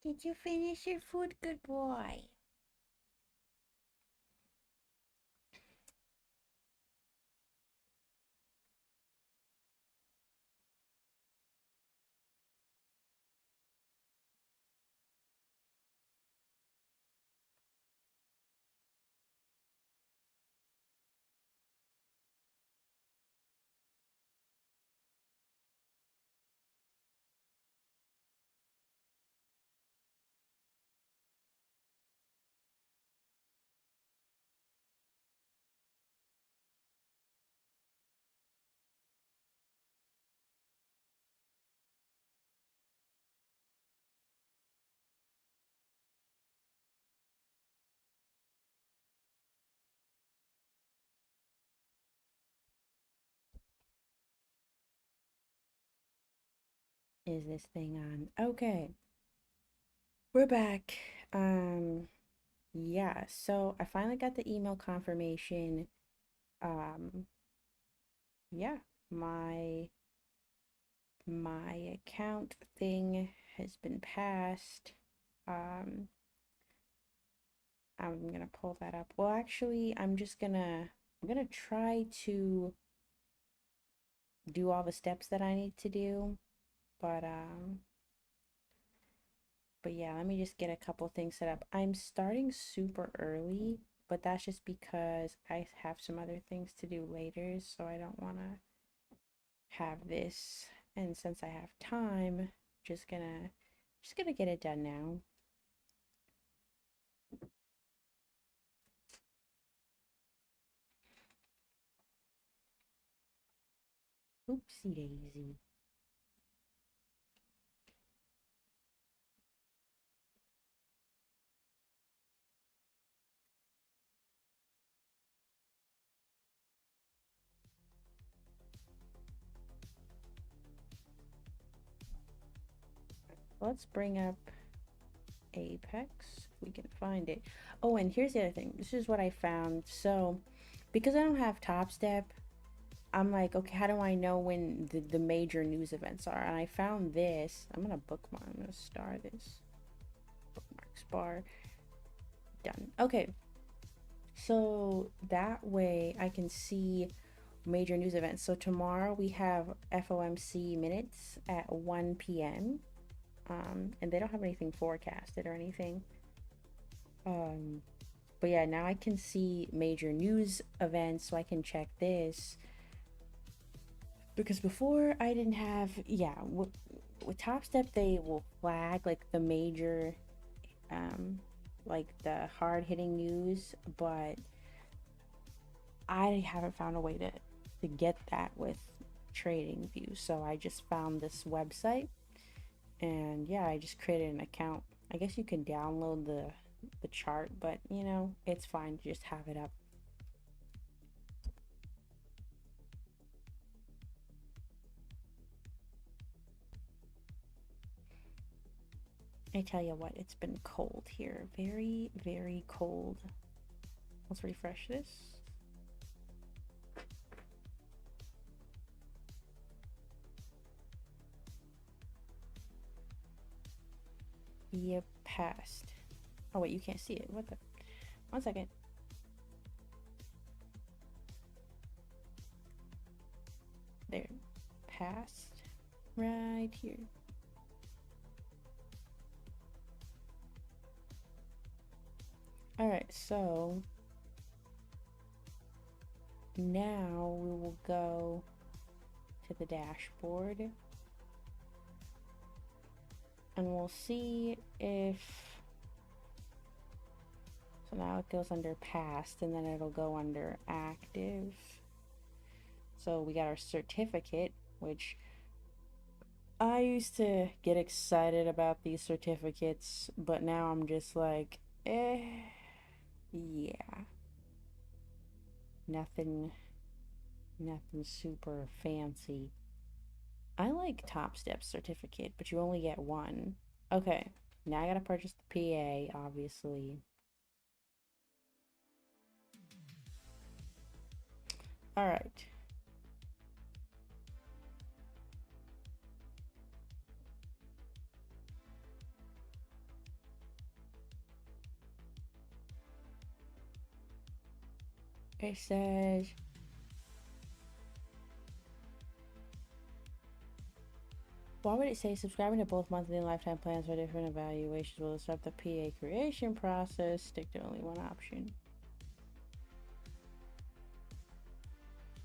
Did you finish your food, good boy? Is this thing on? Okay, we're back. Um, yeah, so I finally got the email confirmation. Um, yeah, my my account thing has been passed. Um, I'm gonna pull that up. Well, actually, I'm gonna try to do all the steps that I need to do, but But yeah, let me just get a couple things set up. I'm starting super early, but that's just because I have some other things to do later, so I don't want to have this. And since I have time, just gonna just gonna get it done now. Oopsie daisy. Let's bring up Apex if we can find it. Oh, and here's the other thing. This is what I found. So, because I don't have Top Step, I'm like, okay, how do I know when the major news events are? And I found this. I'm gonna bookmark. I'm gonna star this. Bookmarks bar. Done. Okay. So that way I can see major news events. So tomorrow we have FOMC minutes at 1 p.m. And they don't have anything forecasted or anything. Um, but yeah, now I can see major news events, so I can check this. Because before I didn't have, yeah, with Top Step they will flag like the major, um, like the hard hitting news, but I haven't found a way to get that with Trading View. So I just found this website, and yeah, I just created an account. I guess you can download the chart, but you know, it's fine to just have it up. I tell you what, it's been cold here. Very, very cold. Let's refresh this. Yep, passed. Oh wait, you can't see it. What the? 1 second. There. Passed. Right here. Alright, so now we will go to the dashboard and we'll see if, so now it goes under past and then it'll go under active. So we got our certificate, which I used to get excited about these certificates, but now I'm just like, yeah, nothing, nothing super fancy. I like Top Step certificate, but you only get one. Okay, now I gotta purchase the PA, obviously. All right. It says, why would it say subscribing to both monthly and lifetime plans for different evaluations will disrupt the PA creation process? Stick to only one option.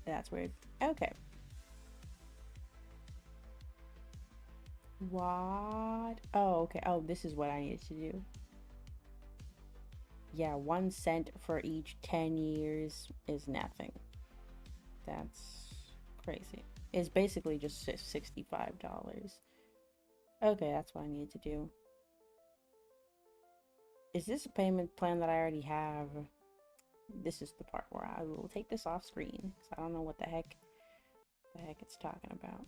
That's weird. Okay. What? Oh, okay. Oh, this is what I needed to do. Yeah, 1 cent for each 10 years is nothing. That's crazy. It's basically just $65. Okay, that's what I need to do. Is this a payment plan that I already have? This is the part where I will take this off screen because I don't know what the heck it's talking about.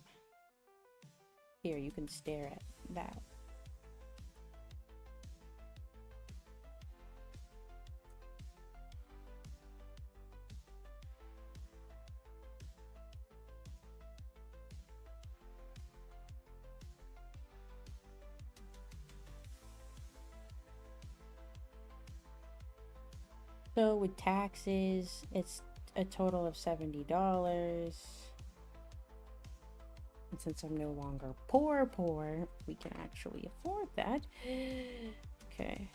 Here, you can stare at that. So with taxes, it's a total of $70. And since I'm no longer poor, we can actually afford that. Okay.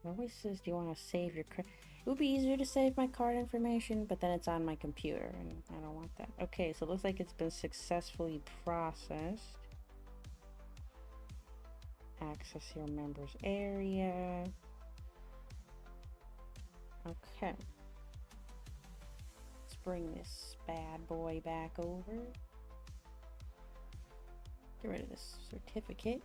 It always says, do you want to save your card? It would be easier to save my card information, but then it's on my computer, and I don't want that. Okay, so it looks like it's been successfully processed. Access your members area. Okay. Let's bring this bad boy back over. Get rid of this certificate.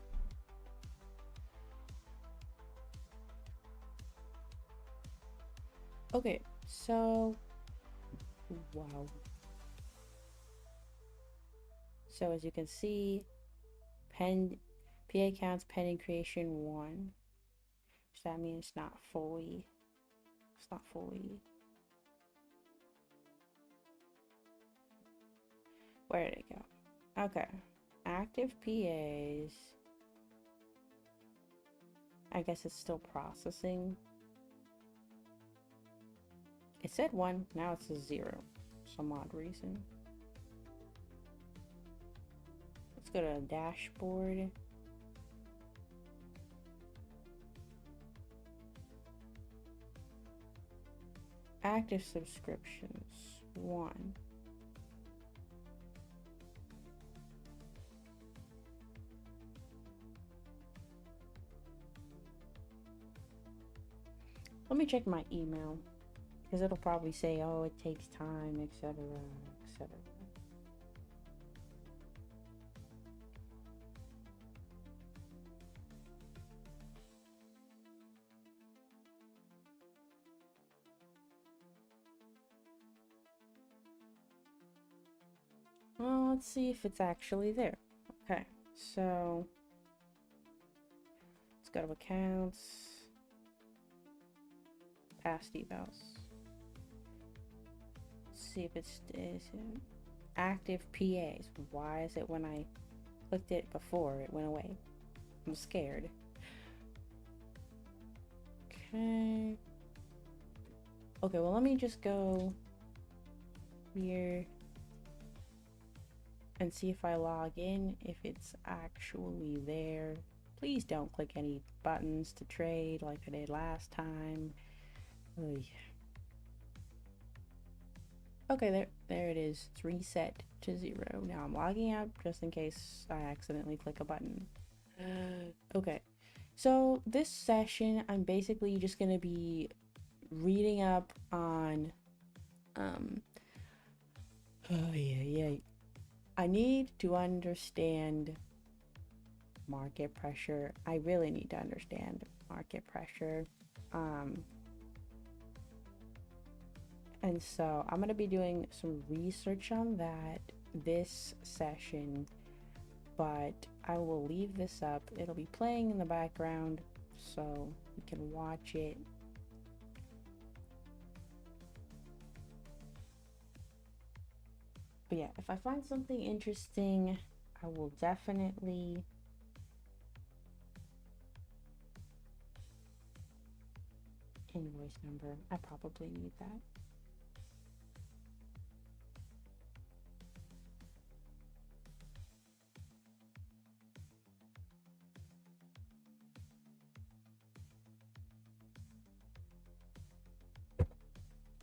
Okay, so wow. So as you can see, PA accounts pending creation 1. So that means it's not fully. Where did it go? Okay. Active PAs. I guess it's still processing. It said 1, now it's a 0. Some odd reason. Let's go to dashboard. Active subscriptions 1. Let me check my email because it'll probably say, oh, it takes time, etc., etc. Well, let's see if it's actually there. Okay, so let's go to accounts, past evals. See if it's active PAs. Why is it when I clicked it before it went away? I'm scared. Okay. Okay, well, let me just go here and see if I log in, if it's actually there. Please don't click any buttons to trade like I did last time. Oy. Okay, there it is. It's reset to 0. Now I'm logging out just in case I accidentally click a button. Okay, so this session, I'm basically just gonna be reading up on, oh yeah. I need to understand market pressure. I really need to understand market pressure. And so I'm going to be doing some research on that this session, but I will leave this up. It'll be playing in the background so you can watch it. But yeah, if I find something interesting, I will definitely invoice number. I probably need that.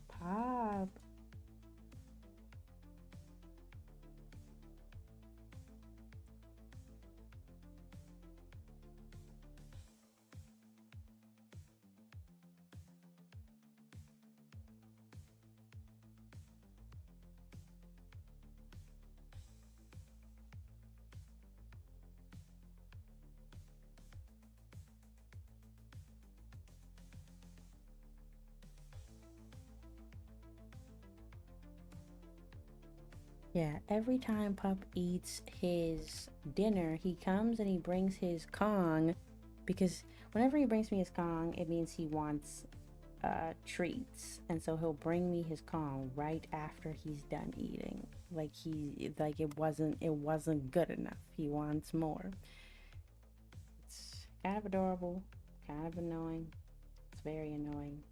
Pop. Yeah, every time Pup eats his dinner, he comes and he brings his Kong, because whenever he brings me his Kong, it means he wants treats. And so he'll bring me his Kong right after he's done eating. Like it wasn't good enough. He wants more. It's kind of adorable, kind of annoying. It's very annoying.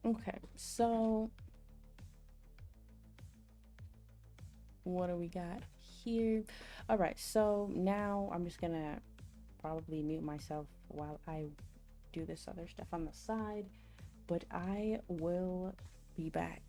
Okay, so what do we got here? All right, so now I'm just gonna probably mute myself while I do this other stuff on the side, but I will be back.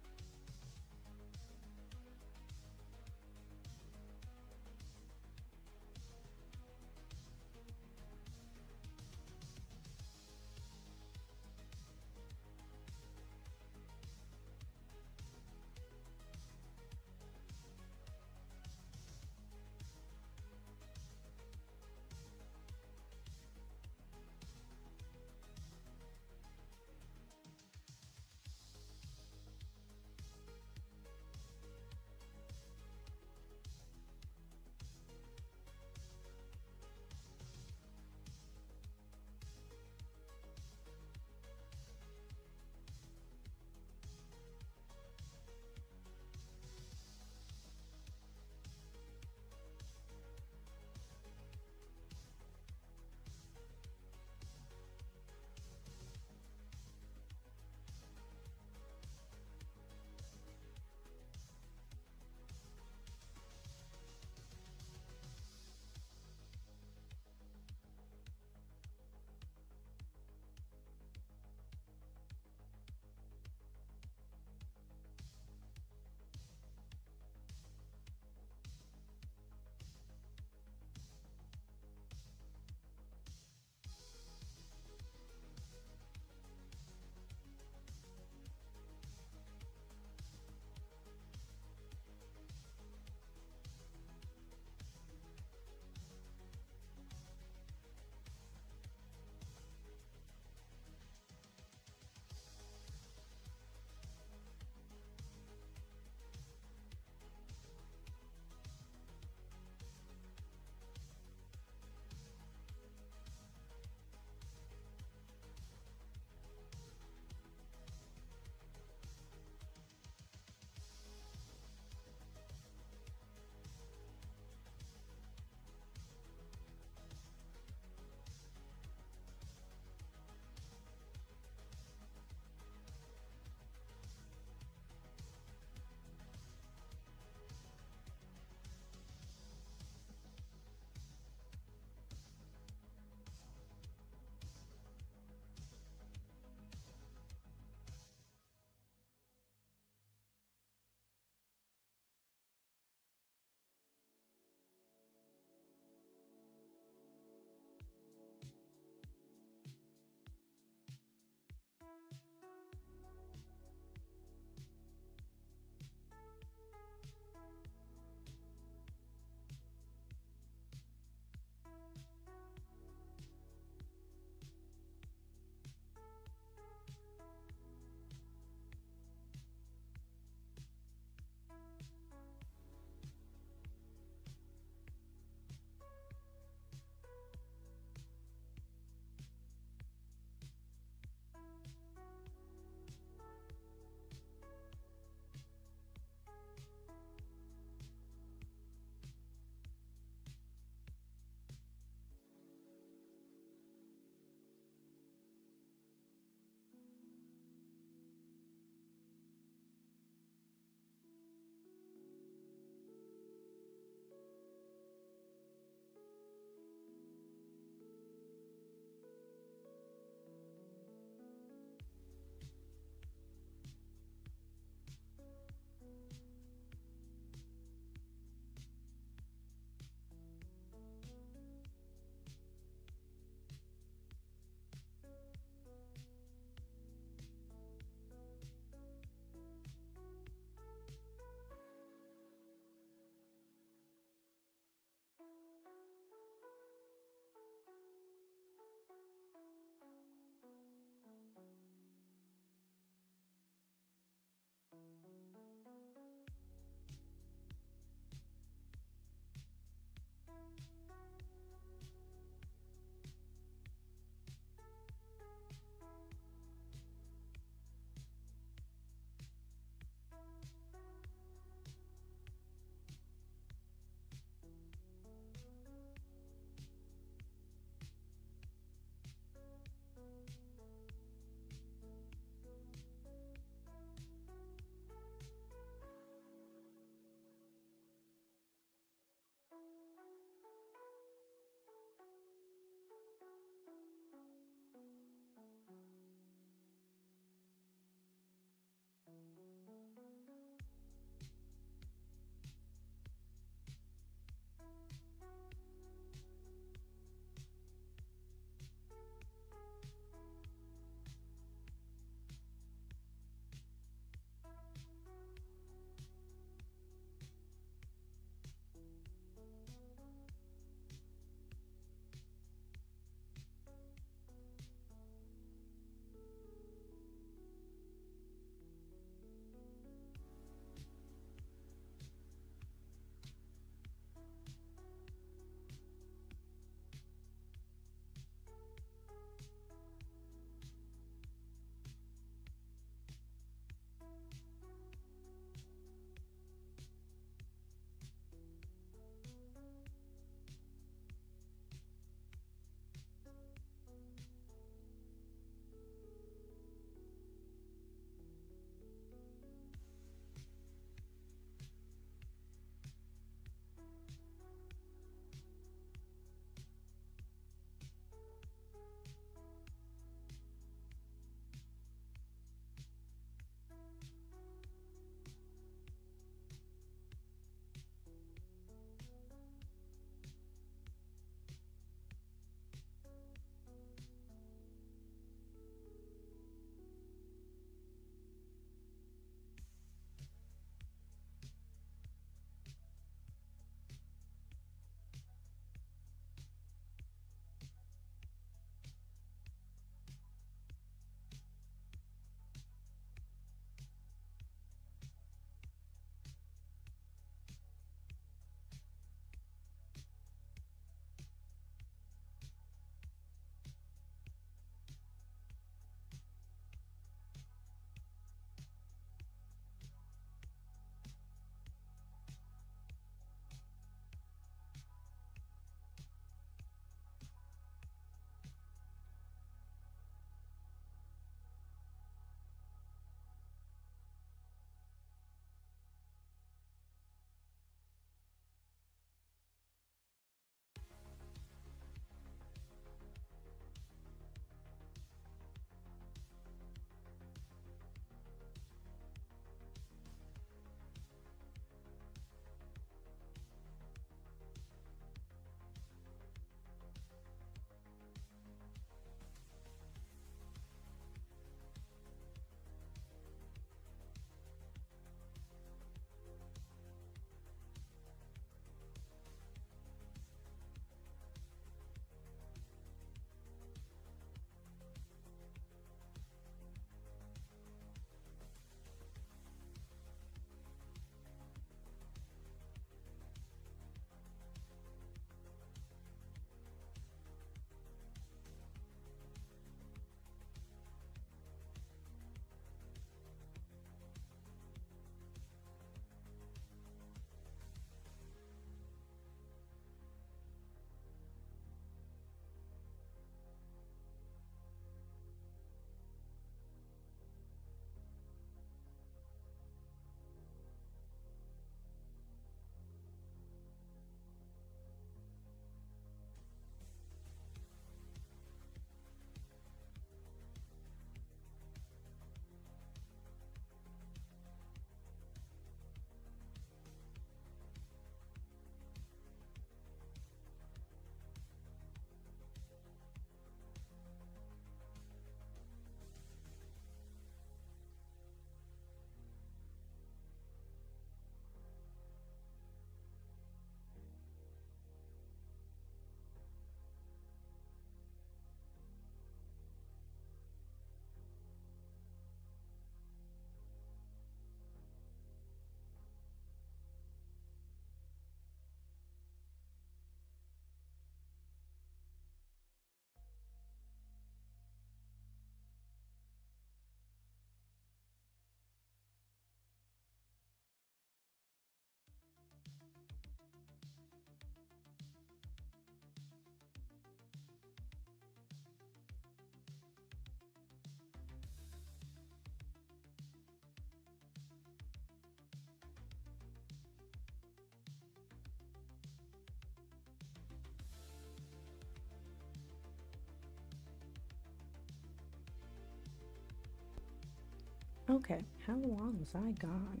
Okay, how long was I gone?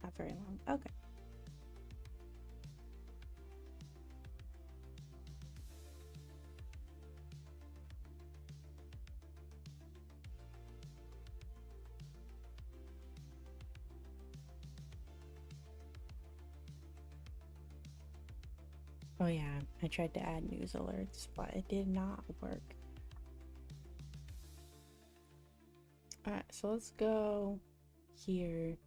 Not very long. Okay. Oh yeah, I tried to add news alerts, but it did not work. Alright, so let's go here.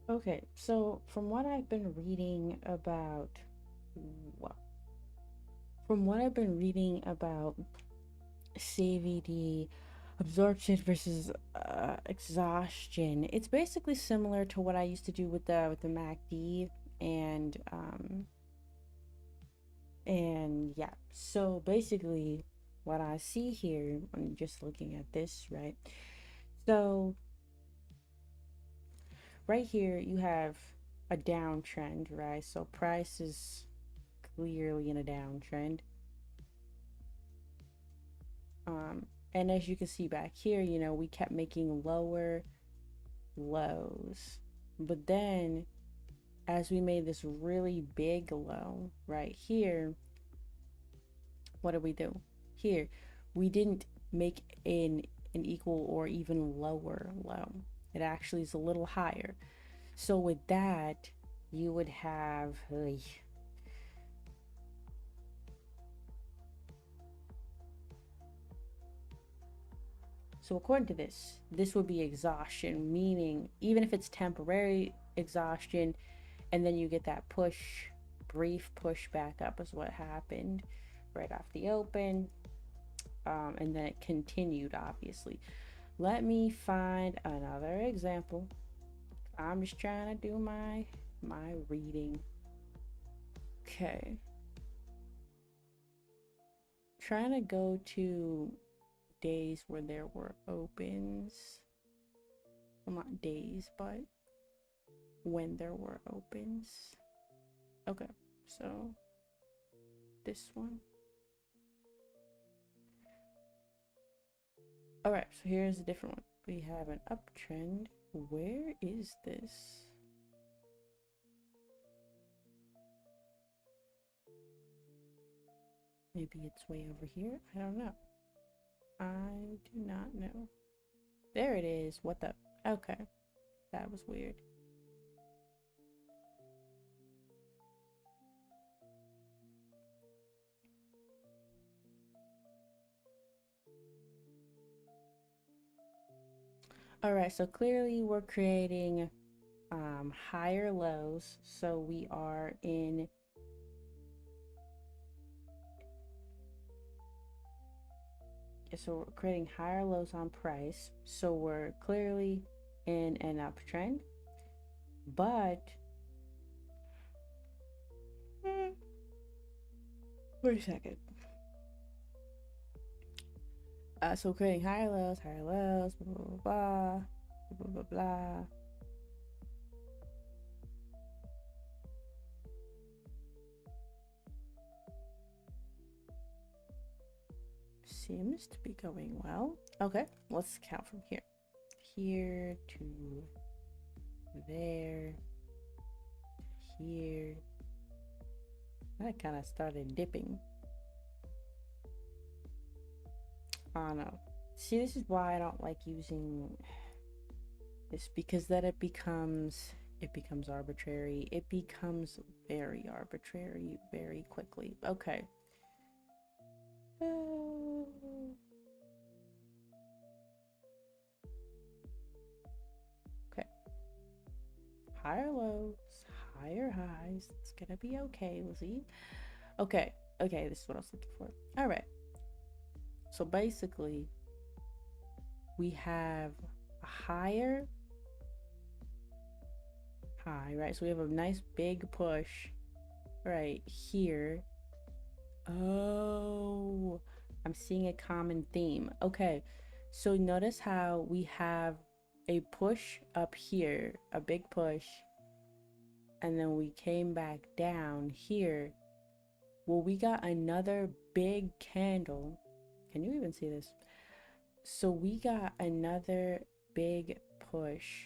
Okay, so from what I've been reading about, well, from what I've been reading about CVD absorption versus exhaustion, it's basically similar to what I used to do with the MACD and and yeah. So basically, what I see here, I'm just looking at this, right? So right here you have a downtrend, right? So price is clearly in a downtrend. And as you can see back here, you know, we kept making lower lows. But then as we made this really big low right here, what did we do? Here, we didn't make an equal or even lower low. It actually is a little higher. So with that, you would have so according to this would be exhaustion, meaning even if it's temporary exhaustion, and then you get that push, brief push back up is what happened right off the open. And then it continued, obviously. Let me find another example. I'm just trying to do my reading. Okay. Trying to go to days where there were opens. Well, not days, but when there were opens. Okay, so this one. All right, so here's a different one. We have an uptrend. Where is this? Maybe it's way over here. I don't know. I do not know. There it is. What the? Okay, that was weird. All right, so clearly we're creating higher lows. So we are in so we're creating higher lows on price. So we're clearly in an uptrend, but wait a second. So creating higher lows, blah blah blah, blah blah blah. Seems to be going well. Okay, let's count from here. Here to there, here. That kind of started dipping. I don't know. See, this is why I don't like using this, because then it becomes arbitrary. It becomes very arbitrary very quickly. Okay. Okay. Higher lows, higher highs. It's gonna be okay, Lizzie. Okay. Okay, this is what I was looking for. All right. So basically, we have a higher high, right? So we have a nice big push right here. Oh, I'm seeing a common theme. Okay, so notice how we have a push up here, a big push, and then we came back down here. Well, we got another big candle. Can you even see this? So we got another big push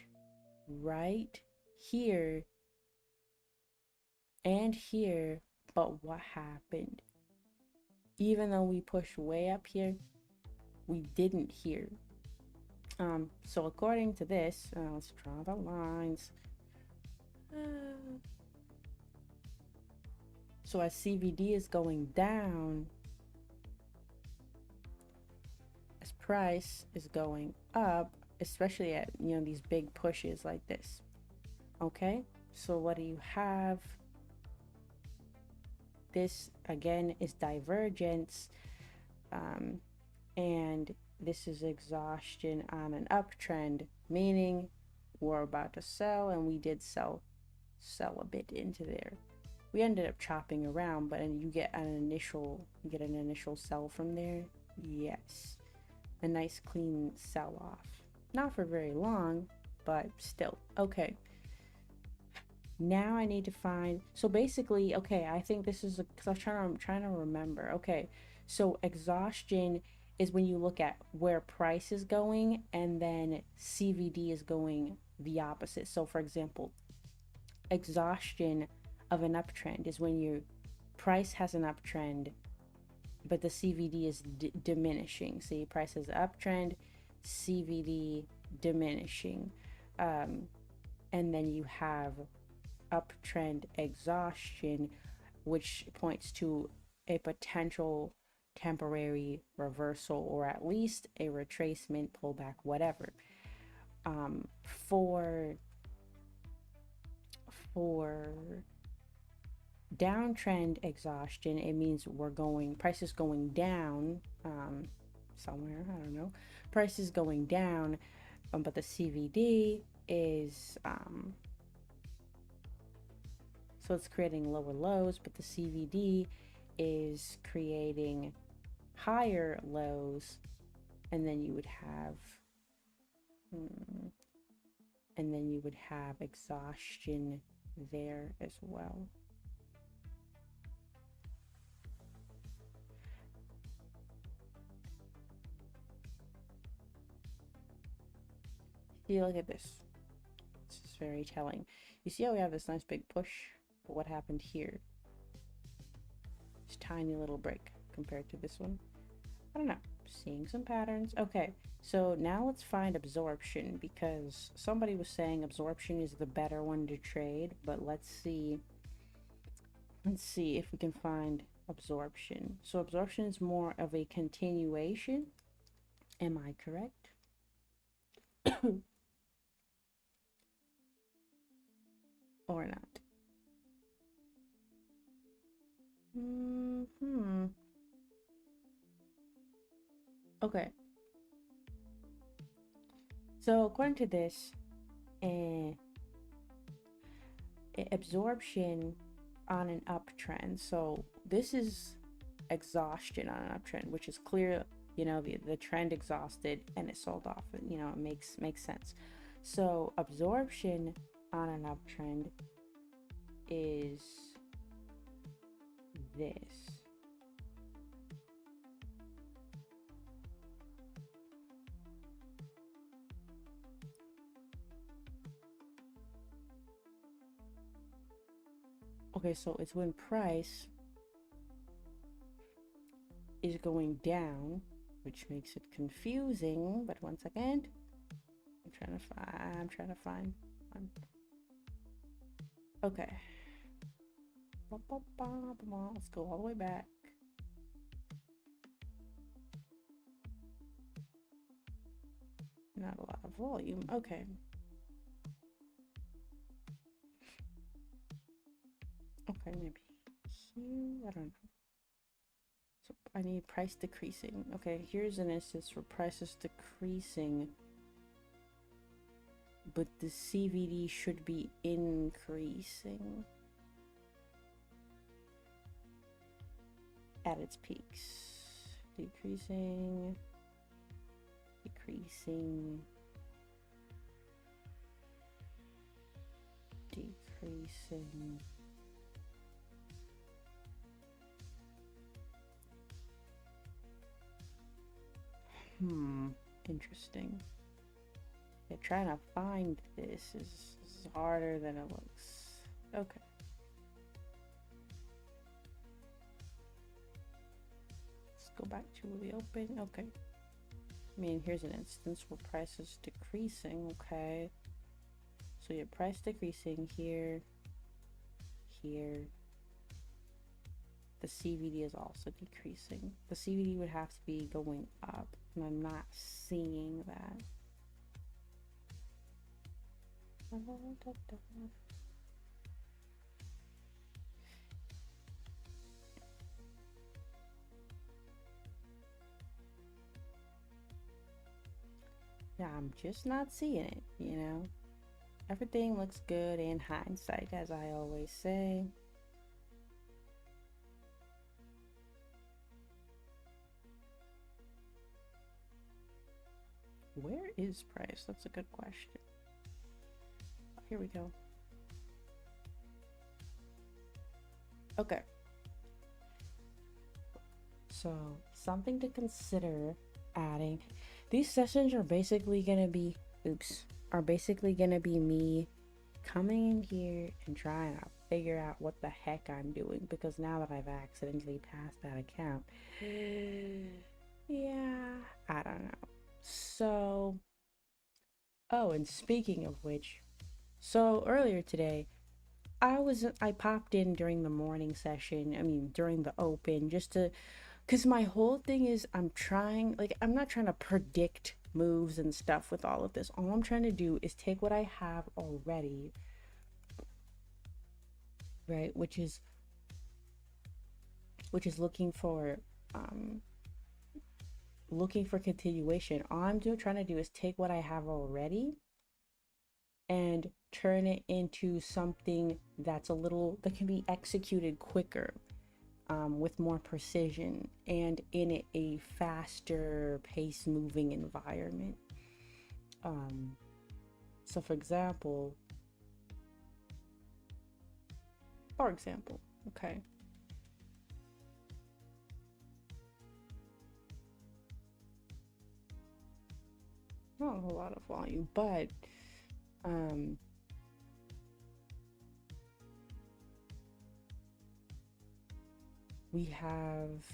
right here and here, but what happened? Even though we pushed way up here, we didn't here. So according to this, let's draw the lines. So as CVD is going down, as price is going up, especially at, you know, these big pushes like this. Okay, so what do you have? This again is divergence, and this is exhaustion on an uptrend, meaning we're about to sell, and we did sell a bit into there. We ended up chopping around, but you get an initial sell from there. Yes. A nice clean sell off. Not for very long, but still. Okay. Now I need to find, so basically, okay, I think this is because I'm trying to remember. Okay, so exhaustion is when you look at where price is going, and then CVD is going the opposite. So for example, exhaustion of an uptrend is when your price has an uptrend, but the CVD is diminishing. See, price has an uptrend, CVD diminishing. And then you have uptrend exhaustion, which points to a potential temporary reversal or at least a retracement, pullback, whatever. For downtrend exhaustion, it means price is going down somewhere, I don't know. Price is going down, but the CVD is so it's creating lower lows, but the CVD is creating higher lows, and then you would have exhaustion there as well. See, look at this. This is very telling. You see how we have this nice big push, but what happened here? This tiny little break compared to this one. I don't know. Seeing some patterns. Okay, so now let's find absorption, because somebody was saying absorption is the better one to trade, but let's see if we can find absorption. So absorption is more of a continuation. Am I correct? Or not? Okay. So according to this, absorption on an uptrend. So this is exhaustion on an uptrend, which is clear, you know, the trend exhausted and it sold off. You know, it makes sense. So absorption on an uptrend is this. Okay, so it's when price is going down, which makes it confusing. But one second, I'm trying to find one. Okay. Let's go all the way back. Not a lot of volume. Okay. Okay, maybe here. I don't know. So I need price decreasing. Okay, here's an instance where price is decreasing, but the CVD should be increasing at its peaks. Decreasing, decreasing, decreasing. Interesting. Yeah, trying to find this is harder than it looks. Okay. Let's go back to the open. Okay. I mean, here's an instance where price is decreasing. Okay. So your price decreasing here, here. The CVD is also decreasing. The CVD would have to be going up, and I'm not seeing that. Yeah, I'm just not seeing it, you know? Everything looks good in hindsight, as I always say. where is price? That's a good question. Here we go. Okay. So, something to consider adding. These sessions are basically gonna be, are basically gonna be me coming in here and trying to figure out what the heck I'm doing, because now that I've accidentally passed that account, yeah, I don't know. So, oh, and speaking of which, so earlier today, I popped in during the morning session, I mean, during the open, just to, because my whole thing is I'm not trying to predict moves and stuff with all of this. All I'm trying to do is take what I have already, right, which is looking for continuation. All I'm trying to do is take what I have already and turn it into something that can be executed quicker, with more precision and in a faster pace moving environment. So for example, okay, not a whole lot of volume, but we have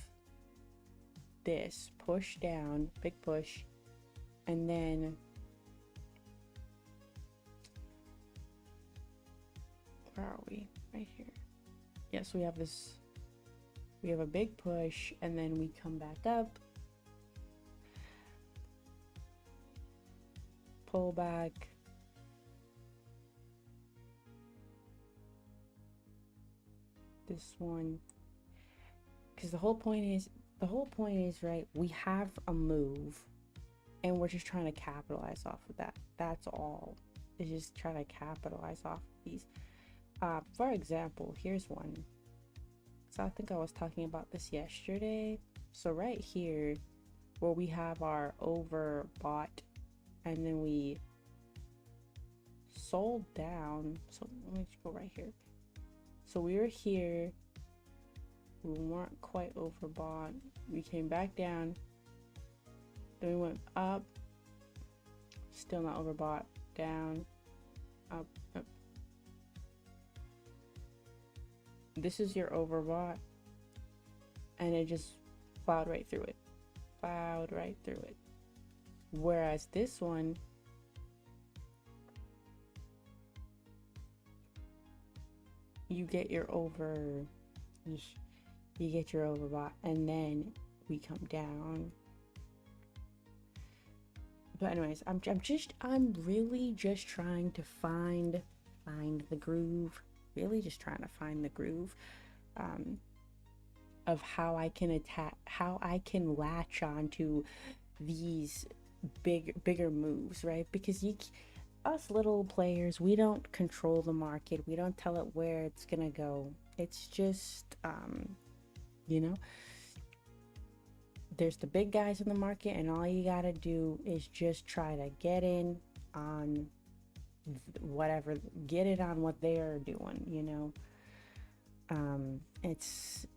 this push down, big push, and then where are we? Right here. Yes, we have a big push, and then we come back up, pull back, this one, because the whole point is, right, we have a move and we're just trying to capitalize off of that. That's all. It's just trying to capitalize off of these. For example, here's one. So I think I was talking about this yesterday. So right here, where we have our overbought and then we sold down. So let me just go right here. So we were here, we weren't quite overbought, we came back down, then we went up, still not overbought, down, up, up. This is your overbought, and it just plowed right through it. Whereas this one, you get your overbought, and then we come down. But anyways, I'm really just trying to find the groove. Really just trying to find the groove, of how I can latch on to these bigger moves, right? Because us little players, we don't control the market. We don't tell it where it's gonna go. It's just, there's the big guys in the market, and all you gotta do is just try to get in on whatever, get it on what they're doing, it's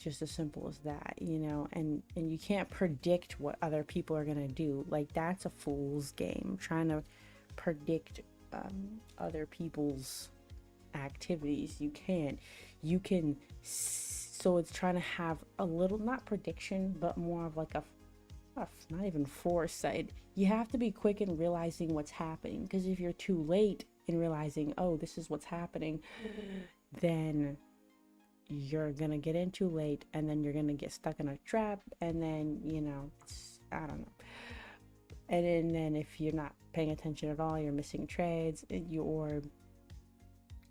just as simple as that, and you can't predict what other people are gonna do. Like, that's a fool's game, trying to predict other people's activities. You can so it's trying to have a little, not prediction, but more of like not even foresight. You have to be quick in realizing what's happening, because if you're too late in realizing, oh, this is what's happening, then you're gonna get in too late, and then you're gonna get stuck in a trap, and then I don't know, and then if you're not paying attention at all, you're missing trades,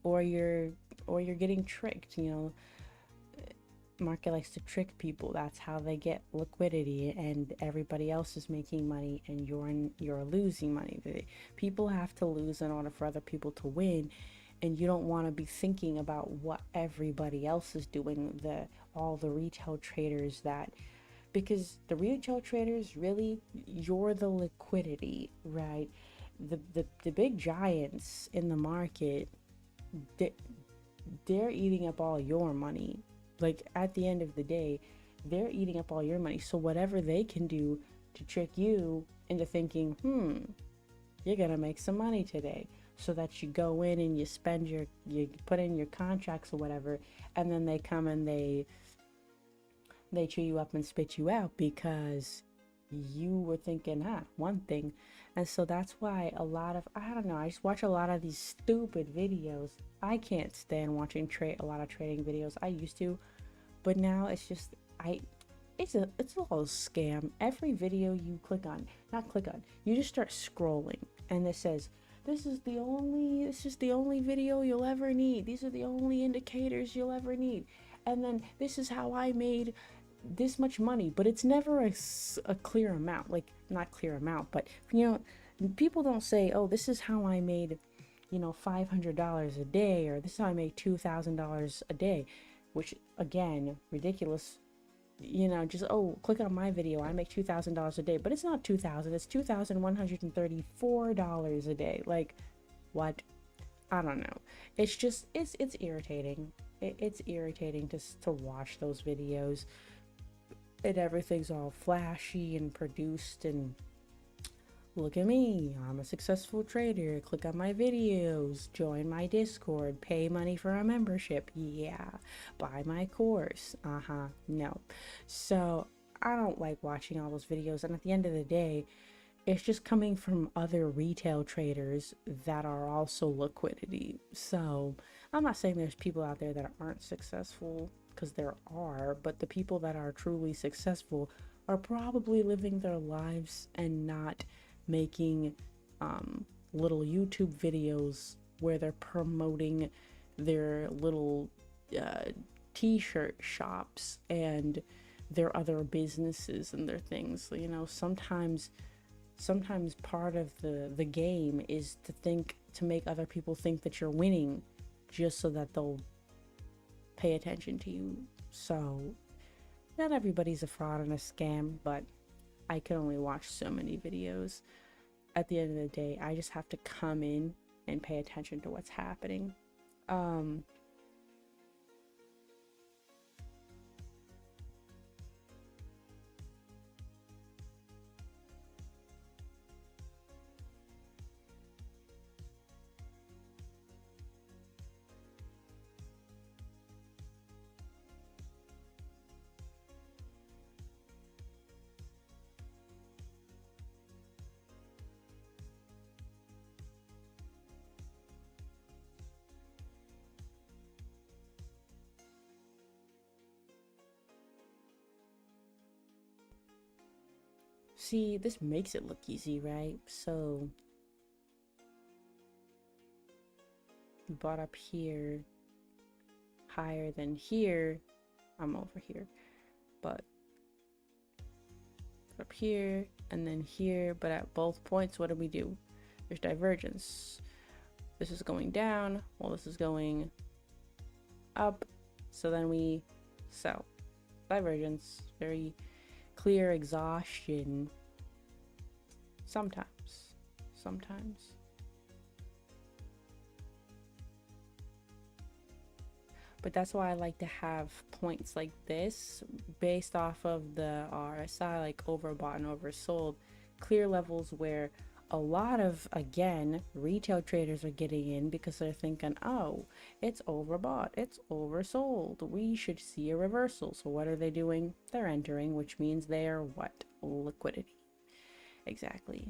or you're getting tricked. Market likes to trick people. That's how they get liquidity, and everybody else is making money and you're losing money. People have to lose in order for other people to win, and you don't want to be thinking about what everybody else is doing. All the retail traders that because the retail traders really, you're the liquidity, right? The big giants in the market, they, they're eating up all your money. Like at the end of the day, they're eating up all your money. So whatever they can do to trick you into thinking, you're gonna make some money today, so that you go in and you put in your contracts or whatever, and then they come and they chew you up and spit you out because you were thinking one thing. And so that's why I don't know, I just watch a lot of these stupid videos. I can't stand watching a lot of trading videos. I used to, but now it's just I it's a little scam. Every video you not click on, you just start scrolling and it says, this is the only video you'll ever need. These are the only indicators you'll ever need. And then this is how I made this much money, but it's never a clear amount. Like, not clear amount, but people don't say, oh, this is how I made $500 a day, or this is how I made $2,000 a day, which again, ridiculous. Just, oh, click on my video, I make $2,000 a day, but it's not 2,000, it's $2,134 a day. Like, what? I don't know. It's just it's irritating. It's irritating to watch those videos, and everything's all flashy and produced, and look at me, I'm a successful trader, click on my videos, join my Discord, pay money for a membership, yeah, buy my course, no. So I don't like watching all those videos, and at the end of the day, it's just coming from other retail traders that are also liquidity. So I'm not saying there's people out there that aren't successful, because there are, but the people that are truly successful are probably living their lives and not making little YouTube videos where they're promoting their little t-shirt shops and their other businesses and their things. Sometimes part of the game is to make other people think that you're winning, just so that they'll pay attention to you. So not everybody's a fraud and a scam, but I can only watch so many videos. At the end of the day, I just have to come in and pay attention to what's happening. See, this makes it look easy, right? So you bought up here higher than here. I'm over here, but up here and then here, but at both points, what do we do? There's divergence. This is going down while this is going up. So then we sell. Divergence, very clear exhaustion. Sometimes. But that's why I like to have points like this based off of the RSI, like overbought and oversold, clear levels where a lot of, again, retail traders are getting in because they're thinking, oh, it's overbought, it's oversold, we should see a reversal. So what are they doing? They're entering, which means they are what? Liquidity. Exactly.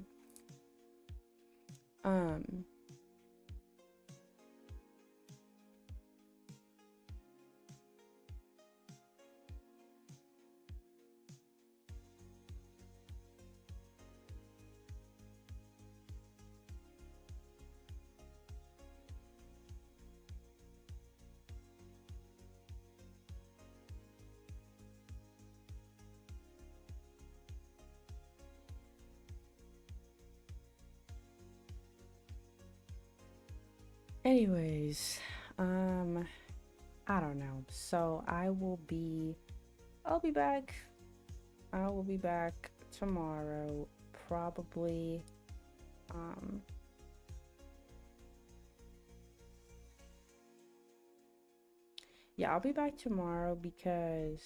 Anyways, I don't know. So I'll be back I will be back tomorrow, probably. Yeah, I'll be back tomorrow because,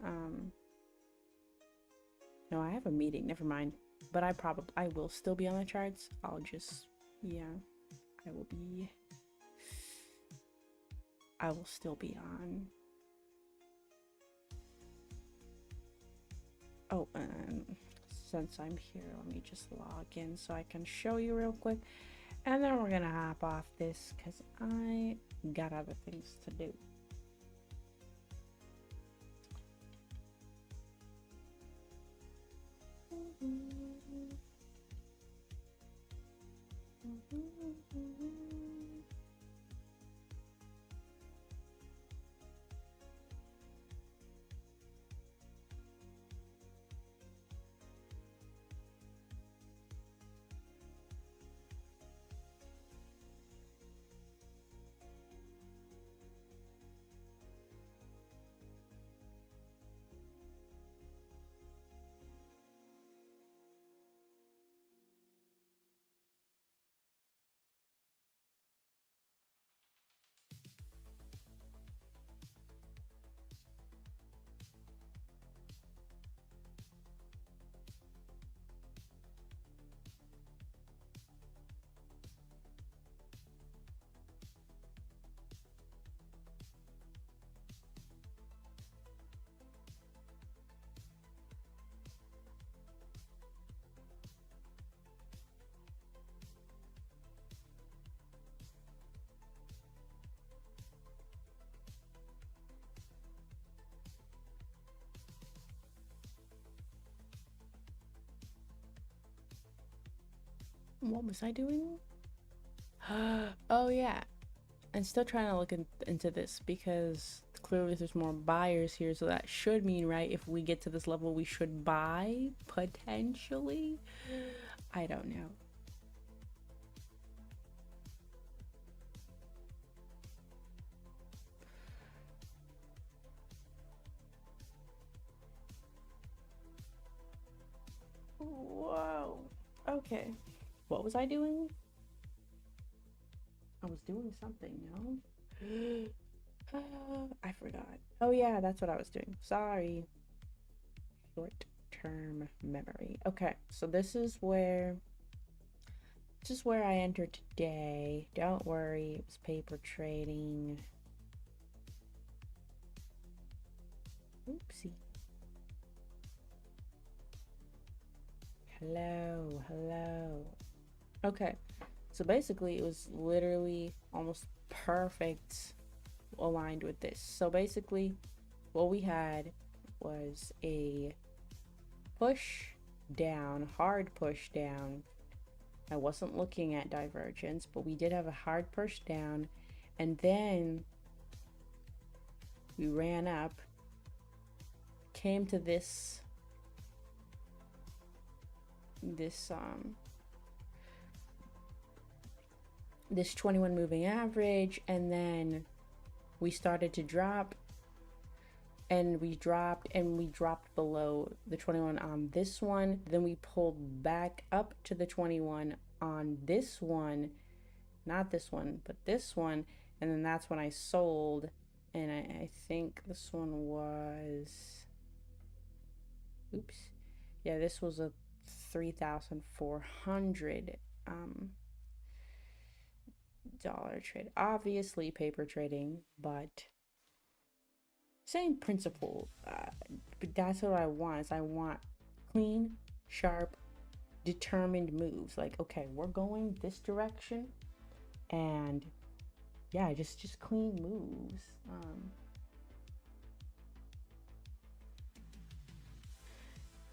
um, no, I have a meeting. Never mind. But I will still be on the charts. Yeah, I will be. I will still be on. Oh, since I'm here, let me just log in so I can show you real quick. And then we're gonna hop off this because I got other things to do. What was I doing? Oh yeah, I'm still trying to look into this because clearly there's more buyers here, so that should mean, right, if we get to this level we should buy potentially. I don't know. Whoa. Okay, what was I doing? I was doing something, no? I forgot. Oh yeah, that's what I was doing. Sorry. Short-term memory. Okay, so this is where I entered today. Don't worry, it was paper trading. Oopsie. Hello, hello. Okay, so basically it was literally almost perfect aligned with this. So basically what we had was a push down, hard push down. I wasn't looking at divergence, but we did have a hard push down, and then we ran up, came to this 21 moving average, and then we started to drop, and we dropped below the 21 on this one. Then we pulled back up to the 21 on this one, not this one, but this one, and then that's when I sold. And I think this one was, oops, yeah, this was a 3,400 dollar trade. Obviously paper trading, but same principle. But that's what I want. Is I want clean, sharp, determined moves. Like, okay, we're going this direction, and yeah, just clean moves.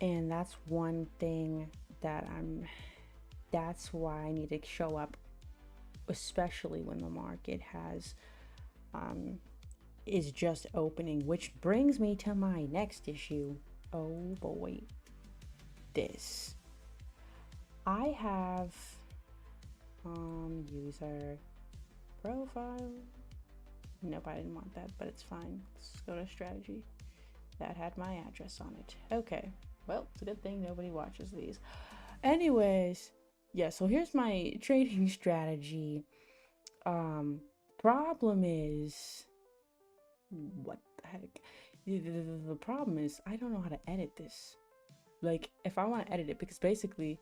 And that's one thing that's why I need to show up, especially when the market is just opening, which brings me to my next issue. Oh boy, this. I have user profile. Nope, I didn't want that, but it's fine. Let's go to strategy. That had my address on it. Okay. Well, it's a good thing nobody watches these. Anyways, yeah, so here's my trading strategy. Um, Problem is, what the heck? The problem is, I don't know how to edit this. Like, if I want to edit it, because basically,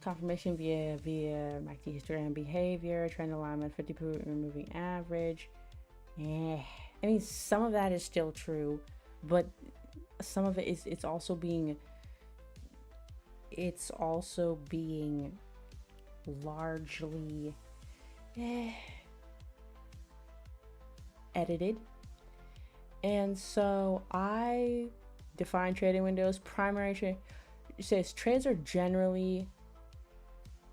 confirmation via my history and behavior, trend alignment, 50% removing average. Yeah, I mean, some of that is still true, but some of it is it's also being largely eh, edited. And so I define trading windows. Primary trade says trades are generally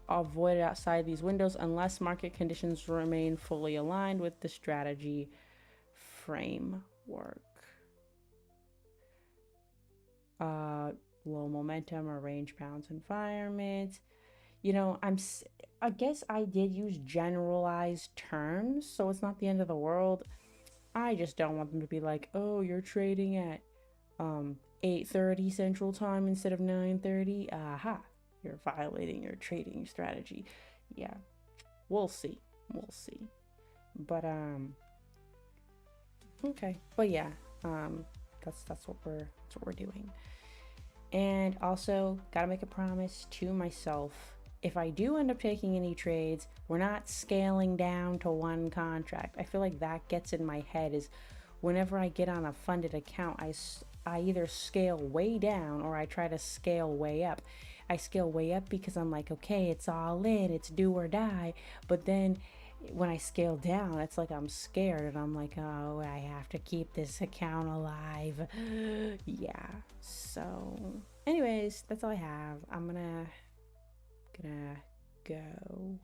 avoided outside these windows unless market conditions remain fully aligned with the strategy framework. Uh, Low momentum or range bound environment. You know, I guess I did use generalized terms, so it's not the end of the world. I just don't want them to be like, "Oh, you're trading at 8:30 Central Time instead of 9:30." Aha. You're violating your trading strategy. Yeah. We'll see. We'll see. But okay. But yeah, that's what we're doing. And also, gotta make a promise to myself. If I do end up taking any trades, we're not scaling down to one contract. I feel like that gets in my head is whenever I get on a funded account, I either scale way down or I try to scale way up. I scale way up because I'm like, okay, it's all in, it's do or die. But then when I scale down, it's like I'm scared and I'm like, oh, I have to keep this account alive. Yeah. So, anyways, that's all I have. I'm gonna go.